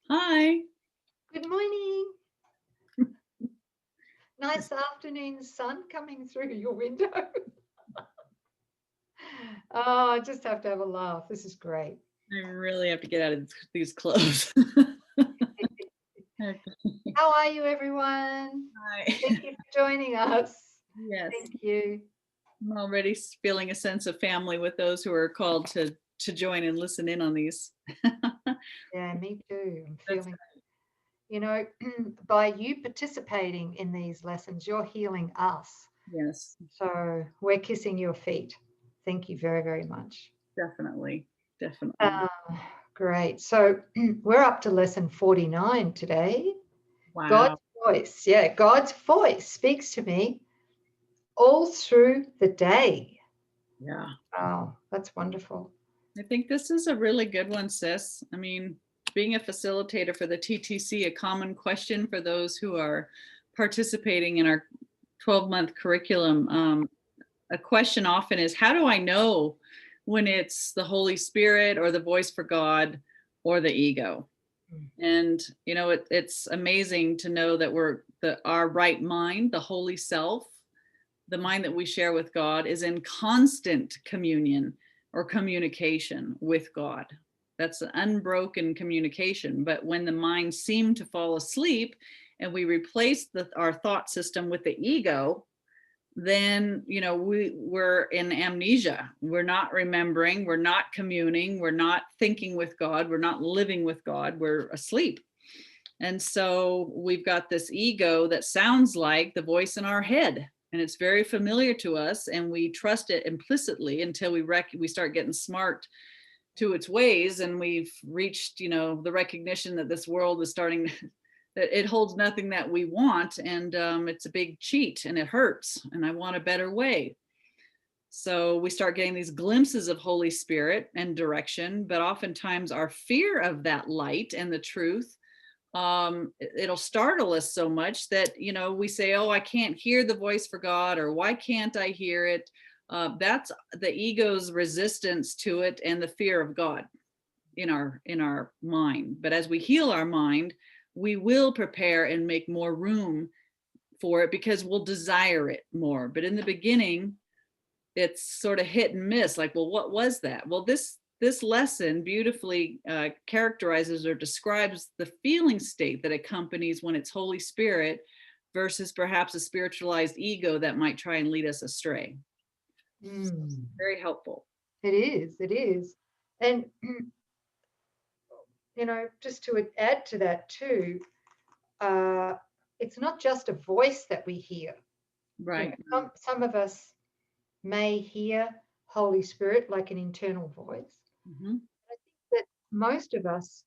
Hi. Good morning. Nice afternoon sun coming through your window. Oh, I just have to have a laugh. This is great. I really have to get out of these clothes. Okay. How are you, everyone? Hi. Thank you for joining us. Yes, Thank you. I'm already feeling a sense of family with those who are called to join and listen in on these. Yeah, me too. I'm That's feeling, you know, by you participating in these lessons, you're healing us. yes, So we're kissing your feet. Thank you very, very much. definitely, definitely. Uh, Great. So we're up to lesson 49 today. God's Wow. voice, yeah, God's voice speaks to me all through the day. Yeah. Oh, that's wonderful. I think this is a really good one, sis. I mean, being a facilitator for the TTC, a common question for those who are participating in our 12-month curriculum, a question often is, how do I know when it's the Holy Spirit or the voice for God or the ego? And it's amazing to know that our right mind, the holy self, the mind that we share with God, is in constant communion or communication with God. That's an unbroken communication. But when the mind seemed to fall asleep and we replace our thought system with the ego, then we're in amnesia. We're not remembering, we're not communing, we're not thinking with God, we're not living with God, we're asleep. And so we've got this ego that sounds like the voice in our head, and it's very familiar to us, and we trust it implicitly until we start getting smart to its ways, and we've reached the recognition that this world is starting that it holds nothing that we want, and it's a big cheat and it hurts, and I want a better way. So we start getting these glimpses of Holy Spirit and direction, but oftentimes our fear of that light and the truth, it'll startle us so much that we say, oh, I can't hear the voice for God, or why can't I hear it? That's the ego's resistance to it and the fear of God in our mind. But as we heal our mind, we will prepare and make more room for it because we'll desire it more. But in the beginning, it's sort of hit and miss. Like, well, what was that? Well, this lesson beautifully characterizes or describes the feeling state that accompanies when it's Holy Spirit versus perhaps a spiritualized ego that might try and lead us astray. So Mm, very helpful. it is, it is. And, just to add to that too, uh, it's not just a voice that we hear. Right. Some of us may hear Holy Spirit like an internal voice. Mm-hmm. I think that most of us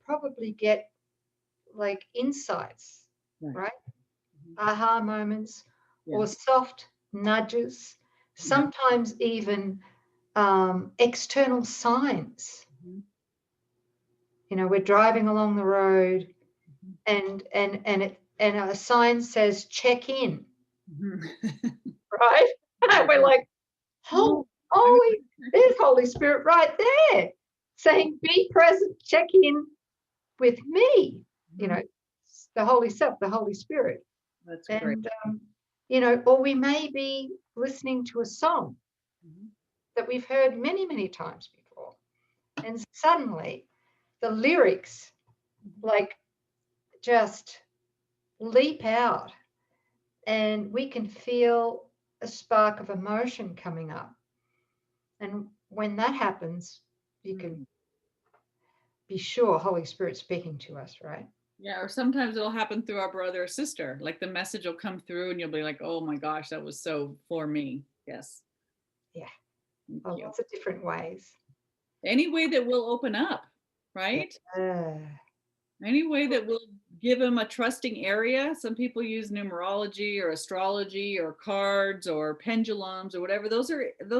probably get like insights, Right. right? Mm-hmm. Aha moments or Yes. soft nudges, Yeah. sometimes even external signs. Mm-hmm. We're driving along the road Mm-hmm. and a sign says check in, Mm-hmm. right? And we're like, oh, Oh, holy, there's Holy Spirit right there saying, be present, check in with me, you mhm. know, the Holy Self, the Holy Spirit. That's great. And, or we may be listening to a song Mhm. that we've heard many, many times before. And suddenly the lyrics Mhm. like just leap out and we can feel a spark of emotion coming up. And when that happens, you can Mm. be sure Holy Spirit's speaking to us, right? Yeah, or sometimes it'll happen through our brother or sister. Like the message will come through and you'll be like, oh my gosh, that was so for me. Yes. Yeah. Thank Oh, you. lots of different ways. Any way that will open up, right? Yeah. Any way that will give them a trusting area. Some people use numerology or astrology or cards or pendulums or whatever. Those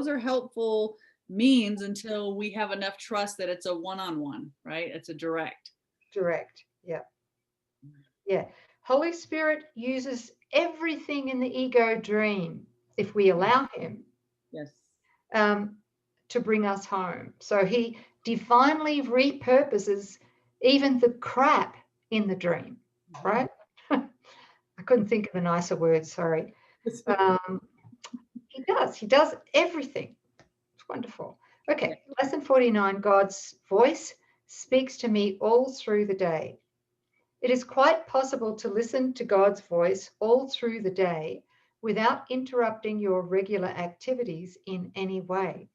are helpful means until we have enough trust that it's a one-on-one, right? It's a direct. Direct. Yeah. Yeah. Holy Spirit uses everything in the ego dream if we allow him Yes. um, to bring us home. So he divinely repurposes even the crap in the dream, right? I couldn't think of a nicer word, sorry. He does everything. It's wonderful. Okay, lesson 49, God's voice speaks to me all through the day. It is quite possible to listen to God's voice all through the day without interrupting your regular activities in any way.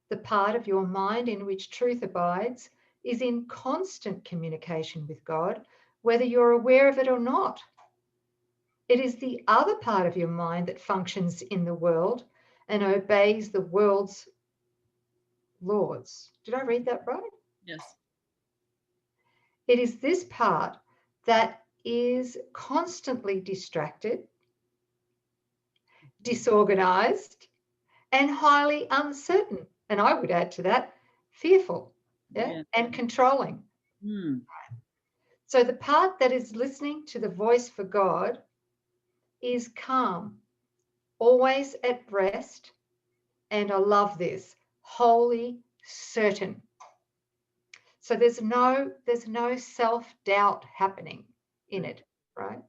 The part of your mind in which truth abides is in constant communication with God, whether you're aware of it or not. It is the other part of your mind that functions in the world and obeys the world's laws. Did I read that right? Yes. It is this part that is constantly distracted, disorganized, and highly uncertain. And I would add to that, fearful, and controlling. So the part that is listening to the voice for God is calm, always at rest, and I love this, wholly certain. So there's no self-doubt happening in it, right?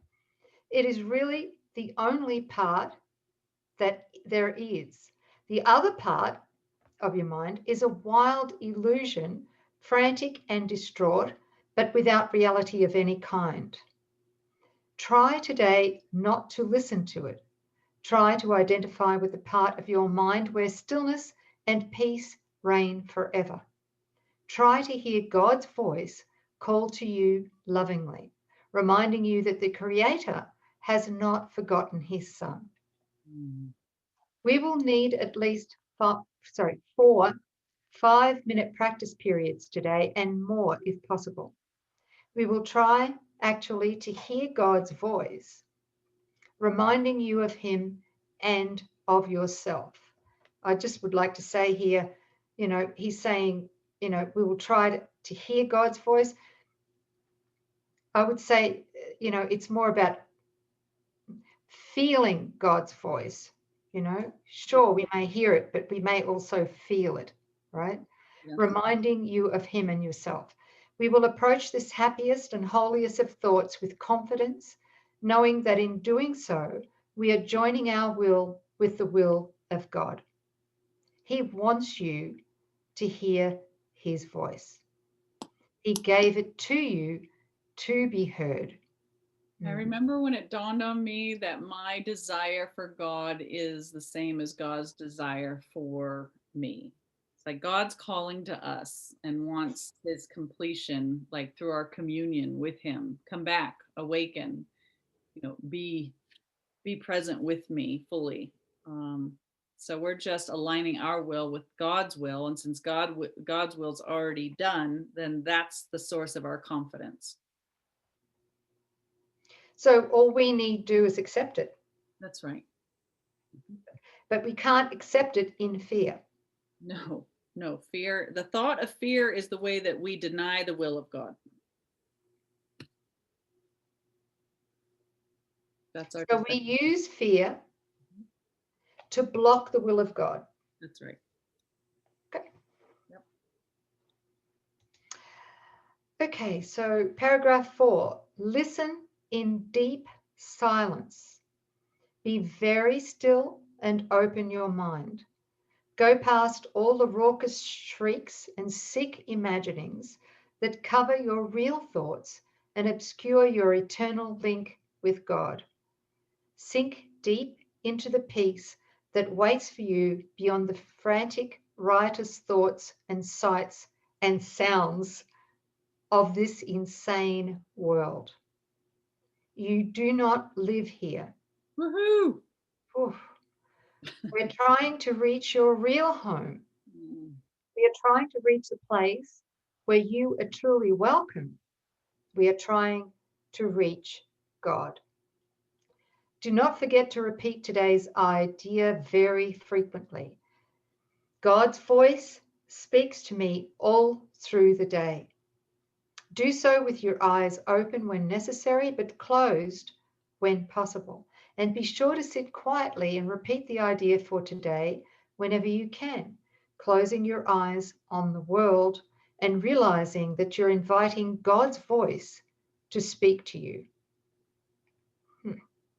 It is really the only part that there is. The other part of your mind is a wild illusion, frantic and distraught, but without reality of any kind. Try today not to listen to it. Try to identify with the part of your mind where stillness and peace reign forever. Try to hear God's voice call to you lovingly, reminding you that the Creator has not forgotten his Son. We will need at least 4 5-minute practice periods today and more if possible. We will try actually to hear God's voice, reminding you of him and of yourself. I just would like to say here, he's saying, we will try to hear God's voice. I would say, it's more about feeling God's voice. Sure, we may hear it, but we may also feel it, right? Yeah. Reminding you of him and yourself. We will approach this happiest and holiest of thoughts with confidence, knowing that in doing so, we are joining our will with the will of God. He wants you to hear his voice. He gave it to you to be heard. I remember when it dawned on me that my desire for God is the same as God's desire for me. It's like God's calling to us and wants his completion, like through our communion with him. Come back, awaken, be present with me fully. So we're just aligning our will with God's will. And since God's will's already done, then that's the source of our confidence. So all we need to do is accept it. That's right. But we can't accept it in fear. No, fear. The thought of fear is the way that we deny the will of God. So we use fear to block the will of God. That's right. Okay. Yep. Okay, so paragraph 4, listen in deep silence. Be very still and open your mind. Go past all the raucous shrieks and sick imaginings that cover your real thoughts and obscure your eternal link with God. Sink deep into the peace that waits for you beyond the frantic, riotous thoughts and sights and sounds of this insane world. You do not live here. Woohoo! Oof. We're trying to reach your real home. We are trying to reach a place where you are truly welcome. We are trying to reach God. Do not forget to repeat today's idea very frequently. God's voice speaks to me all through the day. Do so with your eyes open when necessary, but closed when possible. And be sure to sit quietly and repeat the idea for today whenever you can, closing your eyes on the world and realizing that you're inviting God's voice to speak to you.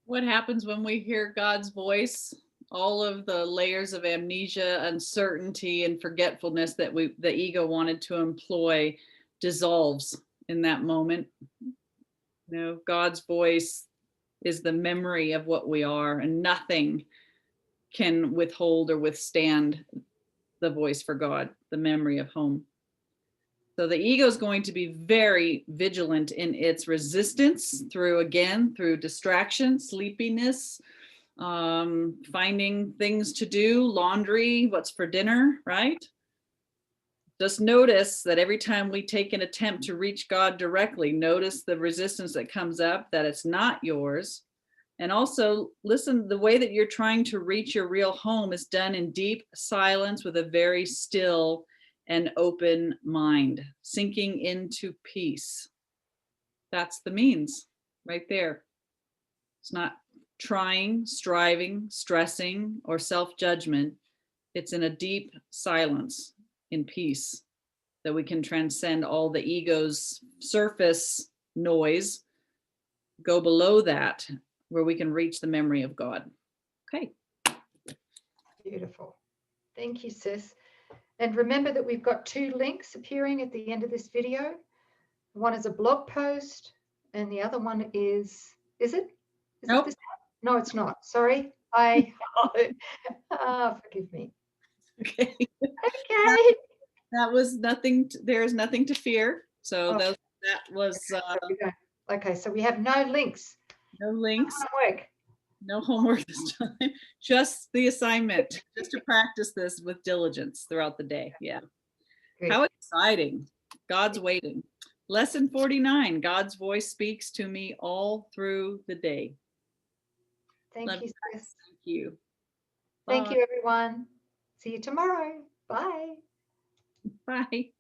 What happens when we hear God's voice? All of the layers of amnesia, uncertainty, and forgetfulness that the ego wanted to employ dissolves in that moment. God's voice is the memory of what we are, and nothing can withhold or withstand the voice for God, the memory of home. So the ego is going to be very vigilant in its resistance through distraction, sleepiness, finding things to do, laundry, what's for dinner, right? Just notice that every time we take an attempt to reach God directly, notice the resistance that comes up, that it's not yours. And also listen, the way that you're trying to reach your real home is done in deep silence with a very still and open mind, sinking into peace. That's the means right there. It's not trying, striving, stressing, or self-judgment. It's in a deep silence, in peace, that we can transcend all the ego's surface noise, go below that, where we can reach the memory of God. Okay. Beautiful. Thank you, sis. And remember that we've got 2 links appearing at the end of this video. One is a blog post, and the other one is it? Nope. It this? No, it's not. Sorry. Forgive me. Okay. Okay. That was nothing. There is nothing to fear. So Okay. that was okay. So we have no links. no links. Homework. No homework this time. Just the assignment, just to practice this with diligence throughout the day. Yeah. Good. How exciting. God's waiting. Lesson 49. God's voice speaks to me all through the day. Thank Love you, sis. Thank you. Thank Bye. you, everyone. See you tomorrow. Bye. Bye.